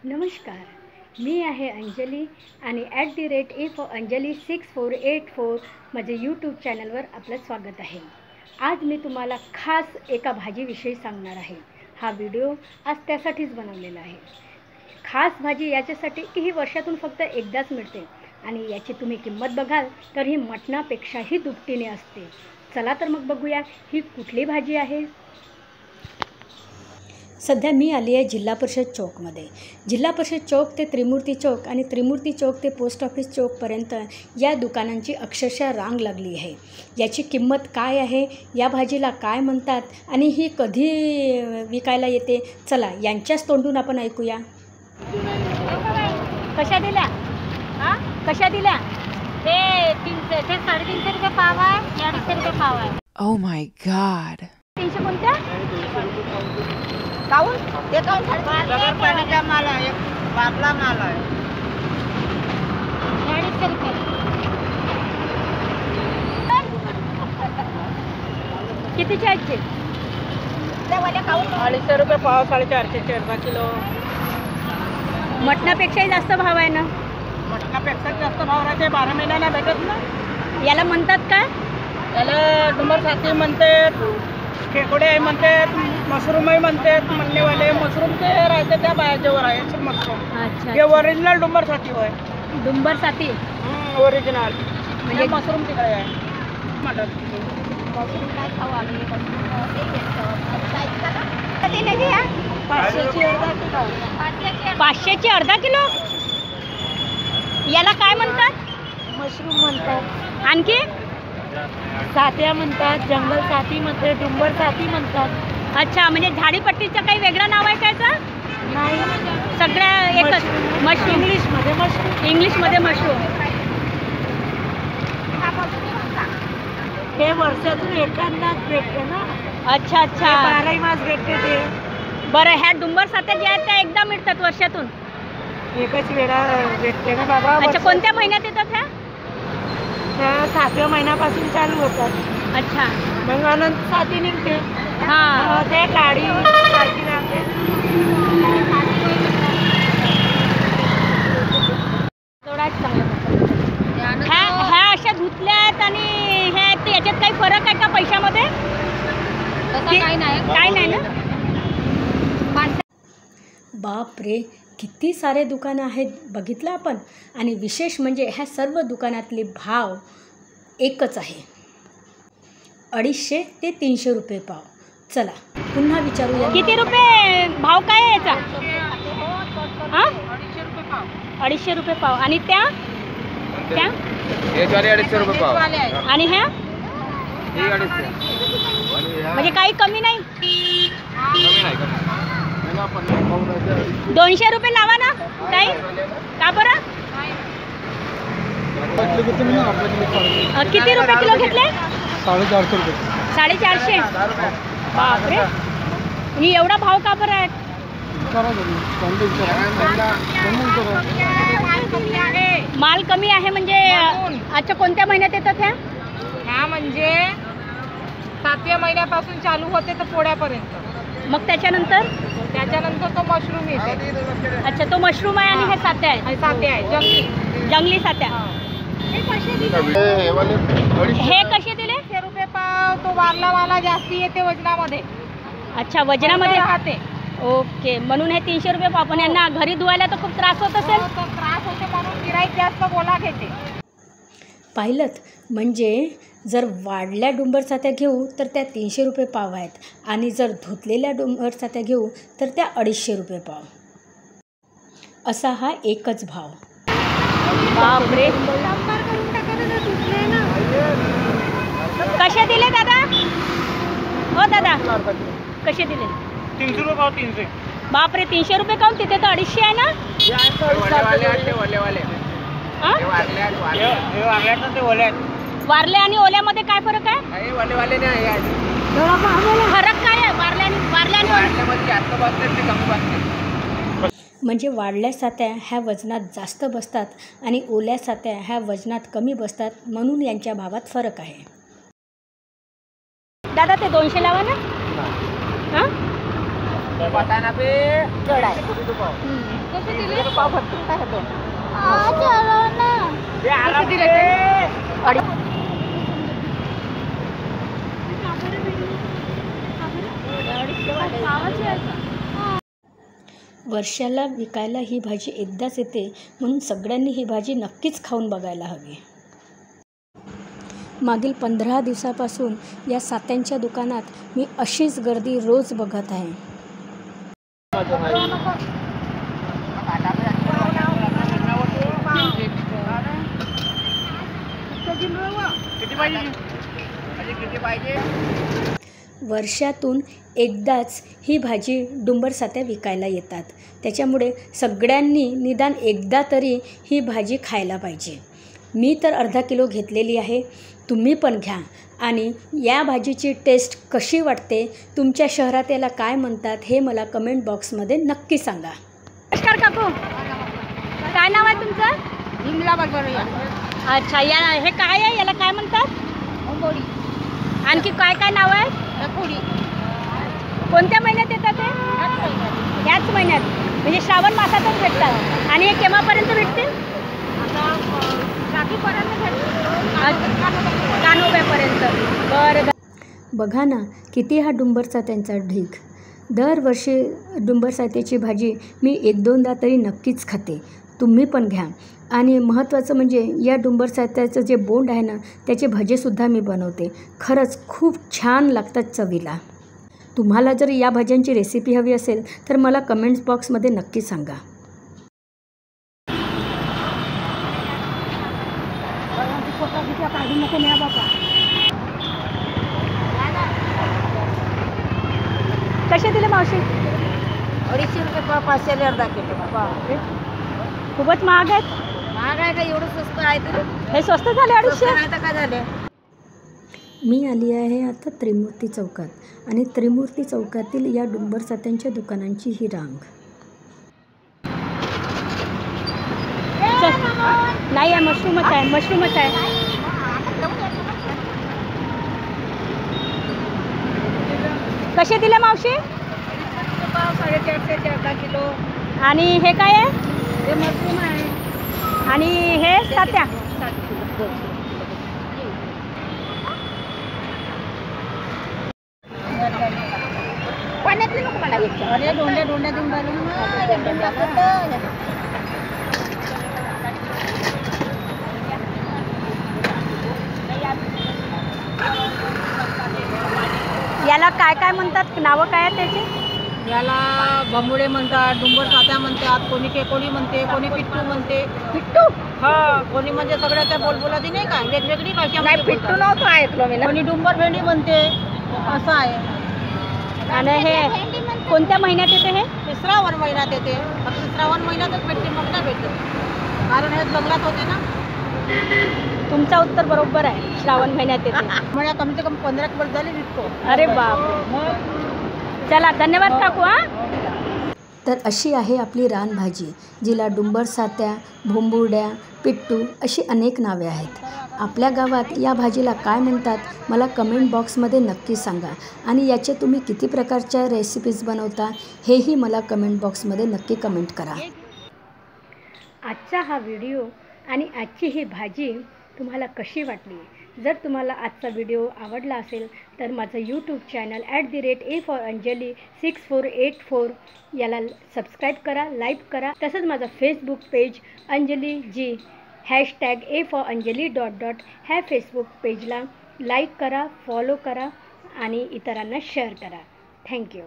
नमस्कार, मी आहे अंजली आणि @A4Anjali6484 माझे यूट्यूब चॅनलवर आपलं स्वागत आहे. आज मी तुम्हाला खास एका भाजीविषयी सांगणार आहे. हा व्हिडिओ आज त्यासाठीच बनवलेला आहे. खास भाजी याच्यासाठी की ही वर्षातून फक्त एकदाच मिळते आणि याची तुम्ही किंमत बघाल तर ही मटणापेक्षाही दुपटीने असते. चला तर मग बघूया ही कुठली भाजी आहे. सध्या मी आली आहे जिल्हा परिषद चौकमध्ये. जिल्हा परिषद चौक ते त्रिमूर्ती चौक आणि त्रिमूर्ती चौक ते पोस्ट ऑफिस चौकपर्यंत या दुकानांची अक्षरशः रांग लागली आहे. याची किंमत काय आहे, या भाजीला काय म्हणतात आणि ही कधी विकायला येते, चला यांच्याच तोंडून आपण ऐकूया. कशा दिल्या? कशा दिल्या? ते 350 रुपये पाव आहे, 250 रुपये पाव आहे. Oh my God. 300 कोणत्या? काऊन? ते काऊन नगरपालिका माल आहे, बाटला माल आहे. 250 रुपये. कितीचे आहेत ते? ते वाले काऊन? 250 रुपये पाव, 450 अर्धा किलो. मटणापेक्षाही जास्त भाव आहे ना? मटणापेक्षा जास्त भाव राहते, 12 महिन्याला भेटत ना. याला म्हणतात काय? त्याला डुंबर साथी म्हणतात, खेकडे म्हणतात, मशरूमही म्हणतात. म्हणणेवाले मशरूम ते राहते त्या बायाच्यावर आहे मशरूम. अच्छा, हे ओरिजिनल डुंबर साथी होय. डुंबर साथी ओरिजिनल म्हणजे मशरूम तिकडे आहे. मटण मशरूम काय खाऊ आम्ही? कधी नाही घ्या. 500ची अर्धा किलो. 500ची अर्धा किलो. याला काय म्हणतात? मशरूम म्हणतात, आणखी सात्या म्हणतात, जंगल साथी म्हणतात, डुंबर साथी म्हणतात. अच्छा, म्हणजे झाडीपट्टीचं काही वेगळं नाव आहे कायचं? नाही, सगळ्या एकच मशरूम. इंग्लिशमध्ये मशरूम. इंग्लिशमध्ये मशरूम. हे वर्षातून एखादाच भेटते ना. अच्छा अच्छा, 12 मास भेटते. ते बरं. ह्या डुंबर सात्या ज्या आहेत त्या एकदा मिळतात वर्षातून? एकच वेळा भेटते ना बाबा. अच्छा, कोणत्या महिन्यात येतात ह्या? त्या 7व्या महिन्यापासून चालू होतात. अच्छा, मग अनंत साथी निघते. हां. ते काळी सारखी राहते. थोडाच चांगला. ह्या अशा धुतल्या आहेत आणि ह्या आहेत, तर याच्यात काही फरक आहे का पैशामध्ये? काही नाही. काय नाही ना? बाप रे, किती सारे दुकानं आहेत बघितलं आपण. आणि विशेष म्हणजे ह्या सर्व दुकानातले भाव एकच आहे, 250 ते 300 रुपये पाव. चला पुन्हा विचारूया, किती रुपये भाव काय आहे याचा? 250 रुपये पाव. आणि त्या त्या 250 रुपये पाव. आणि ह्या हे 250. म्हणजे काही कमी नाही? 200 रुपये लावा ना ताई. का बरं? किती रुपये किलो घेतले? 450 रुपये. 450. बापरे, आणि एवढा भाव का बरं आहे? माल कमी आहे म्हणजे? अच्छा, कोणत्या महिन्यात येतात ह्या? ह्या म्हणजे 7व्या महिन्यापासून चालू होते तर पोळ्यापर्यंत. मग त्याच्यानंतर तो मशरूम येते. अच्छा, तो मशरूम आहे आणि हे सात्या आहे. साथे आहे जंगली. जंगली सात्या. हे कसे दिले? 100 रुपये पाव. तो वारलावाला जास्ती येते वजनामध्ये. अच्छा, वजनामध्ये राहते. ओके, म्हणून हे 300 रुपये पाव. पण यांना घरी धुवायला तर खूप त्रास होत असेल. तो त्रास होते म्हणून गिराईक जास्त बोला घेते. पाहिलं म्हणजे जर वाढल्या डुंबर सात्या घेऊ तर त्या 300 रुपये पाव आहेत आणि जर धुतलेल्या डुंबर सात्या घेऊ तर त्या 250 रुपये पाव. असा हा एकच भाव. बापरे, कसे दिले दादा? हो दादा, कसे दिले? 300 रुपये पाव. 300. बापरे, 300 रुपये काऊन? तिथे तर 250 आहे ना? वारले आणि ओल्यामध्ये काय फरक आहे? फरक काय आहे वारल्या आणि म्हणजे वाढल्या सात्या ह्या वजनात जास्त बसतात आणि ओल्या सात्या ह्या वजनात कमी बसतात, म्हणून यांच्या भावात फरक आहे. दादा ते 200 लावा ना. हां, वाटाणा पे जड आहे. पाव भरपूर काय होतं? ते आला कसं दिलं ते? वर्षाला विकायला ही भाजी एकदाच येते, म्हणून सगळ्यांनी ही भाजी नक्कीच खाऊन बघायला हवी. मागील 15 दिवसापासून या सात्यांच्या दुकानात मी अशीच गर्दी रोज बघत आहे. वर्षातून एकदाच ही भाजी डुंबर सात्या विकायला येतात, त्याच्यामुळे सगळ्यांनी निदान एकदा तरी ही भाजी खायला पाहिजे. मी तर अर्धा किलो घेतलेली आहे, तुम्ही पण घ्या आणि या भाजीची टेस्ट कशी वाटते, तुमच्या शहरात याला काय म्हणतात हे मला कमेंट बॉक्समध्ये नक्की सांगा. नमस्कार काकू, काय नाव आहे तुमचं? विमला बरबरिया. अच्छा, या हे काय आहे, याला काय म्हणतात? अंबोडी. आणखी काय काय नाव आहे? रखोडी. कोणत्या महिन्यात येतात ते? ह्याच महिन्यात, म्हणजे श्रावण मासातच भेटतात. आणि हे केव्हापर्यंत भेटतील? आता राखीपर्यंत कानोब्यापर्यंत. बरं. बघा ना किती हा डुंबरचा त्यांचा ढीग. दरवर्षी डुंबर सात्याची भाजी मी 1-2दा तरी नक्कीच खाते, तुम्ही पण घ्या. आणि महत्त्वाचं म्हणजे या डुंबर सात्याचं जे बोंड आहे ना, त्याचे भजेसुद्धा मी बनवते. खरंच खूप छान लागतात चवीला. तुम्हाला जर या भाज्यांची रेसिपी हवी असेल तर मला कमेंट्स बॉक्समध्ये नक्की सांगा. कसे दिले मावशी? 250 रुपये 500 अर्धा किलो. खूपच महाग आहेत. महाग आहे का? एवढं स्वस्त आहे तर हे स्वस्त झाले 250. नाही तर काय झाले? मी आली आहे आता त्रिमूर्ती चौकात आणि त्रिमूर्ती चौकातील या डुंबर सात्यांच्या दुकानांची ही रांग. नाही आहे, मशरूमच आहे, मशरूमच आहे. कसे दिले मावशी? 450 अर्धा किलो. आणि हे काय आहे? हे मशरूम आहे. आणि हे सात्या. पाण्यातले नको मला घ्यायचं. अरे दोंड्या देऊन राहिले ना. याला काय काय म्हणतात, नावं काय आहेत त्याची? याला बंबुळे म्हणतात, डुंबर सात्या म्हणतात, कोणी केकोडी म्हणते, कोणी पिट्टू म्हणते. पिट्टू? हा, कोणी म्हणजे सगळ्याच्या बोलबोलाती नाही का, वेगवेगळी भाषा. नाही, पिट्टू नव्हतं ऐकलं मी ना. कोणी डुंबर भेंडी म्हणते, असं आहे. आणि हे कोणत्या महिन्यात येते? हे श्रावण महिन्यात येते. फक्त श्रावण महिन्यातच भेटते, मग नाही भेटते, कारण हे जंगलात होते ना. तुमचं उत्तर बरोबर आहे, श्रावण महिन्यात येते. म्हणजे कम से कम 15 वर्ष झाली विकतो. अरे बाप. चला, धन्यवाद काकू. तर अशी आहे आपली रानभाजी, जिला डुंबर सात्या, भोंबुर्ड्या, पिट्टू अशी अनेक नावे आहेत. आपल्या गावात या भाजीला काय म्हणतात मला कमेंट बॉक्समध्ये नक्की सांगा. आणि याचे तुम्ही किती प्रकारच्या रेसिपीज बनवता हेही मला कमेंट बॉक्समध्ये नक्की कमेंट करा. आजचा हा व्हिडिओ आणि आजची ही भाजी तुम्हाला कशी वाटली? जर तुम्हाला आजचा व्हिडिओ आवडला असेल तर माझं यूट्यूब चॅनल @A4Anjali6484 याला सबस्क्राईब करा, लाईक करा. तसंच माझं Facebook page Anjali ji #A4Anjali ... ह्या फेसबुक पेजला लाईक करा, फॉलो करा आणि इतरांना शेअर करा. थँक्यू.